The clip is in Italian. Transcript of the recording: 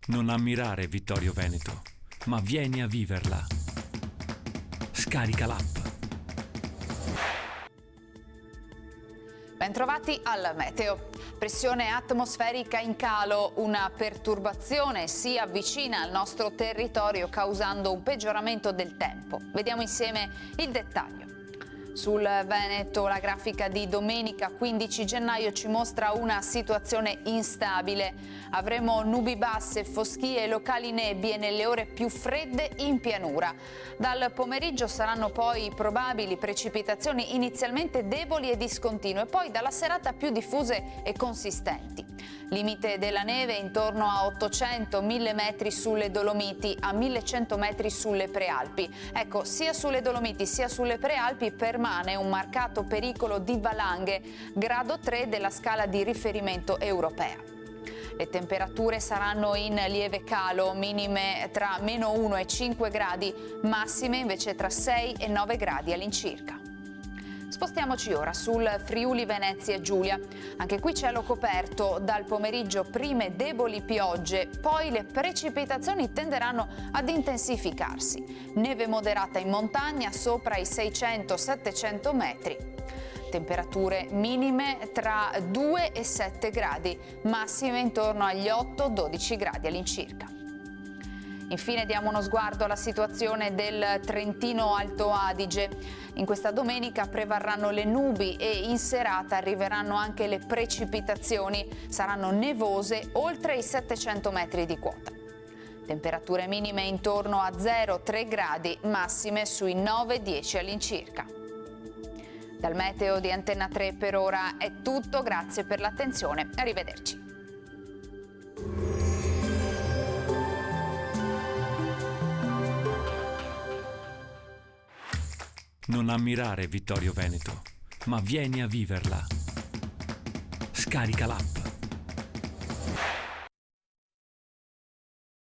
Non ammirare Vittorio Veneto, ma vieni a viverla. Scarica l'app. Bentrovati al meteo. Pressione atmosferica in calo, una perturbazione si avvicina al nostro territorio causando un peggioramento del tempo. Vediamo insieme il dettaglio. Sul Veneto la grafica di domenica 15 gennaio ci mostra una situazione instabile. Avremo nubi basse, foschie e locali nebbie nelle ore più fredde in pianura. Dal pomeriggio saranno poi probabili precipitazioni inizialmente deboli e discontinue, poi dalla serata più diffuse e consistenti. Limite della neve intorno a 800-1000 metri sulle Dolomiti, a 1100 metri sulle Prealpi. Ecco, sia sulle Dolomiti sia sulle Prealpi permane un marcato pericolo di valanghe, grado 3 della scala di riferimento europea. Le temperature saranno in lieve calo, minime tra -1 e 5 gradi, massime invece tra 6 e 9 gradi all'incirca. Spostiamoci ora sul Friuli Venezia Giulia. Anche qui cielo coperto, dal pomeriggio prime deboli piogge, poi le precipitazioni tenderanno ad intensificarsi. Neve moderata in montagna sopra i 600-700 metri. Temperature minime tra 2 e 7 gradi, massime intorno agli 8-12 gradi all'incirca. Infine diamo uno sguardo alla situazione del Trentino Alto Adige. In questa domenica prevarranno le nubi e in serata arriveranno anche le precipitazioni. Saranno nevose oltre i 700 metri di quota. Temperature minime intorno a 0-3 gradi, massime sui 9-10 all'incirca. Dal meteo di Antenna 3 per ora è tutto, grazie per l'attenzione, arrivederci. Non ammirare Vittorio Veneto, ma vieni a viverla. Scarica l'app.